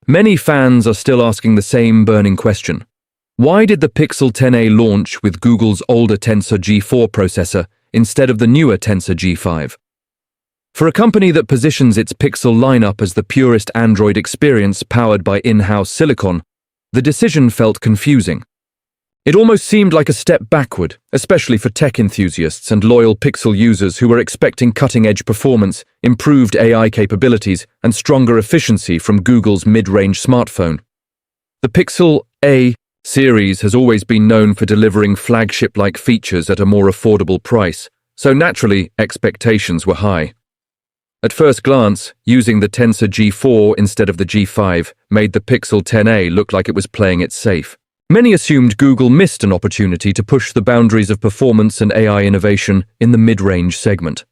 Many fans are still asking the same burning question. Why did the Pixel 10a launch with Google's older Tensor G4 processor instead of the newer Tensor G5? For a company that positions its Pixel lineup as the purest Android experience powered by in-house silicon, the decision felt confusing. It almost seemed like a step backward, especially for tech enthusiasts and loyal Pixel users who were expecting cutting-edge performance, improved AI capabilities, and stronger efficiency from Google's mid-range smartphone. The Pixel A series has always been known for delivering flagship-like features at a more affordable price, so naturally, expectations were high. At first glance, using the Tensor G4 instead of the G5 made the Pixel 10a look like it was playing it safe. Many assumed Google missed an opportunity to push the boundaries of performance and AI innovation in the mid-range segment.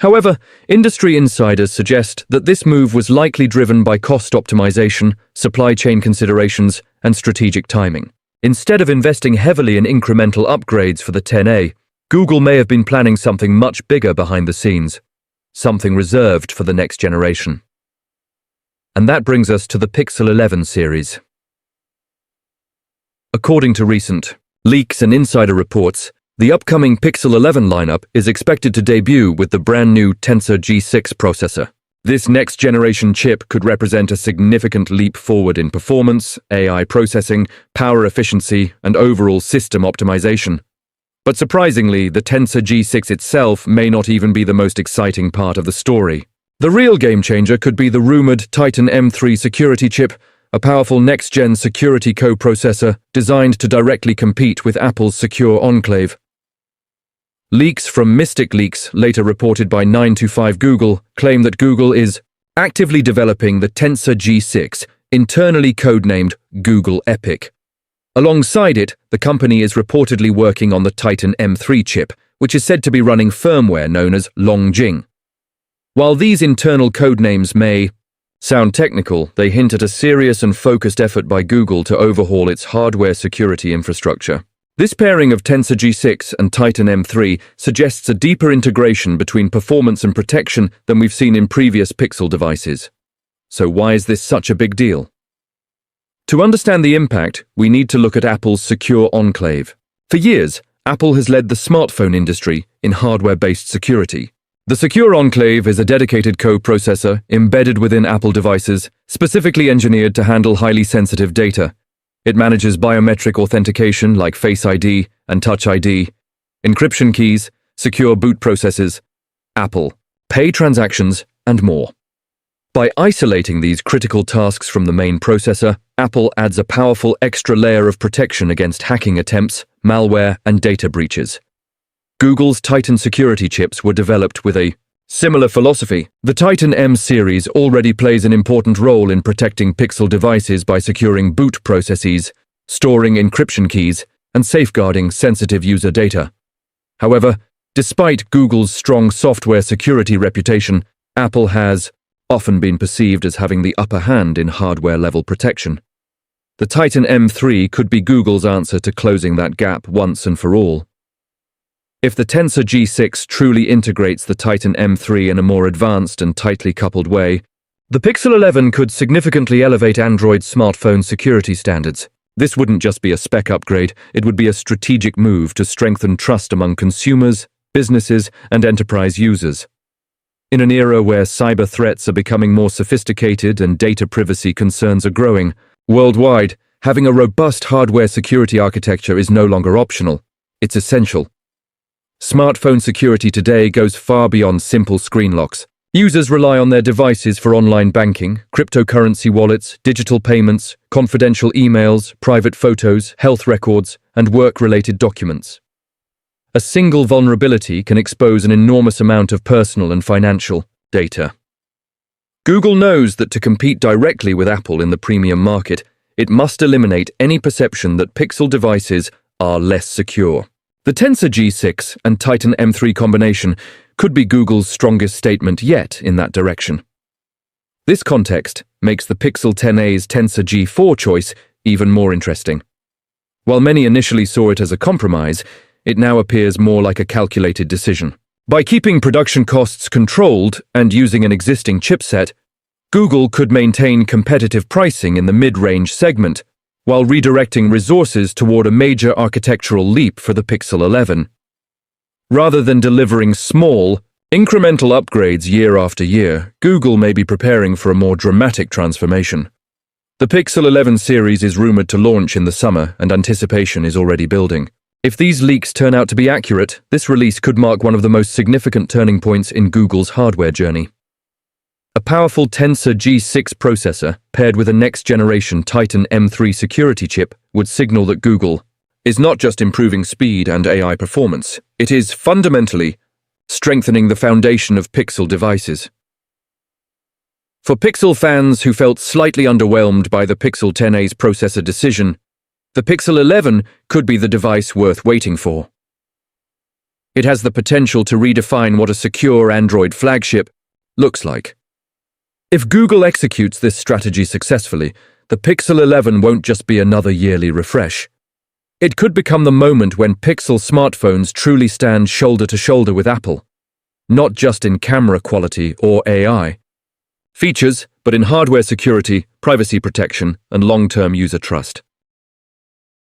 However, industry insiders suggest that this move was likely driven by cost optimization, supply chain considerations, and strategic timing. Instead of investing heavily in incremental upgrades for the 10a, Google may have been planning something much bigger behind the scenes, something reserved for the next generation. And that brings us to the Pixel 11 series. According to recent leaks and insider reports, the upcoming Pixel 11 lineup is expected to debut with the brand new Tensor G6 processor. This next-generation chip could represent a significant leap forward in performance, AI processing, power efficiency, and overall system optimization. But surprisingly, the Tensor G6 itself may not even be the most exciting part of the story. The real game-changer could be the rumored Titan M3 security chip, a powerful next-gen security co-processor designed to directly compete with Apple's secure Enclave. Leaks from Mystic Leaks, later reported by 9to5 Google, claim that Google is actively developing the Tensor G6, internally codenamed Google Epic. Alongside it, the company is reportedly working on the Titan M3 chip, which is said to be running firmware known as Longjing. While these internal codenames may sound technical, they hint at a serious and focused effort by Google to overhaul its hardware security infrastructure. This pairing of Tensor G6 and Titan M3 suggests a deeper integration between performance and protection than we've seen in previous Pixel devices. So why is this such a big deal? To understand the impact, we need to look at Apple's secure Enclave. For years, Apple has led the smartphone industry in hardware-based security. The Secure Enclave is a dedicated co-processor embedded within Apple devices, specifically engineered to handle highly sensitive data. It manages biometric authentication like Face ID and Touch ID, encryption keys, secure boot processes, Apple Pay transactions, and more. By isolating these critical tasks from the main processor, Apple adds a powerful extra layer of protection against hacking attempts, malware, and data breaches. Google's Titan security chips were developed with a similar philosophy. The Titan M series already plays an important role in protecting Pixel devices by securing boot processes, storing encryption keys, and safeguarding sensitive user data. However, despite Google's strong software security reputation, Apple has often been perceived as having the upper hand in hardware-level protection. The Titan M3 could be Google's answer to closing that gap once and for all. If the Tensor G6 truly integrates the Titan M3 in a more advanced and tightly coupled way, the Pixel 11 could significantly elevate Android smartphone security standards. This wouldn't just be a spec upgrade, it would be a strategic move to strengthen trust among consumers, businesses, and enterprise users. In an era where cyber threats are becoming more sophisticated and data privacy concerns are growing, worldwide, having a robust hardware security architecture is no longer optional. It's essential. Smartphone security today goes far beyond simple screen locks. Users rely on their devices for online banking, cryptocurrency wallets, digital payments, confidential emails, private photos, health records, and work-related documents. A single vulnerability can expose an enormous amount of personal and financial data. Google knows that to compete directly with Apple in the premium market, it must eliminate any perception that Pixel devices are less secure. The Tensor G6 and Titan M3 combination could be Google's strongest statement yet in that direction. This context makes the Pixel 10a's Tensor G4 choice even more interesting. While many initially saw it as a compromise, it now appears more like a calculated decision. By keeping production costs controlled and using an existing chipset, Google could maintain competitive pricing in the mid-range segment, while redirecting resources toward a major architectural leap for the Pixel 11. Rather than delivering small, incremental upgrades year after year, Google may be preparing for a more dramatic transformation. The Pixel 11 series is rumored to launch in the summer, and anticipation is already building. If these leaks turn out to be accurate, this release could mark one of the most significant turning points in Google's hardware journey. A powerful Tensor G6 processor, paired with a next-generation Titan M3 security chip, would signal that Google is not just improving speed and AI performance, it is fundamentally strengthening the foundation of Pixel devices. For Pixel fans who felt slightly underwhelmed by the Pixel 10a's processor decision, the Pixel 11 could be the device worth waiting for. It has the potential to redefine what a secure Android flagship looks like. If Google executes this strategy successfully, the Pixel 11 won't just be another yearly refresh. It could become the moment when Pixel smartphones truly stand shoulder to shoulder with Apple, not just in camera quality or AI features, but in hardware security, privacy protection, and long-term user trust.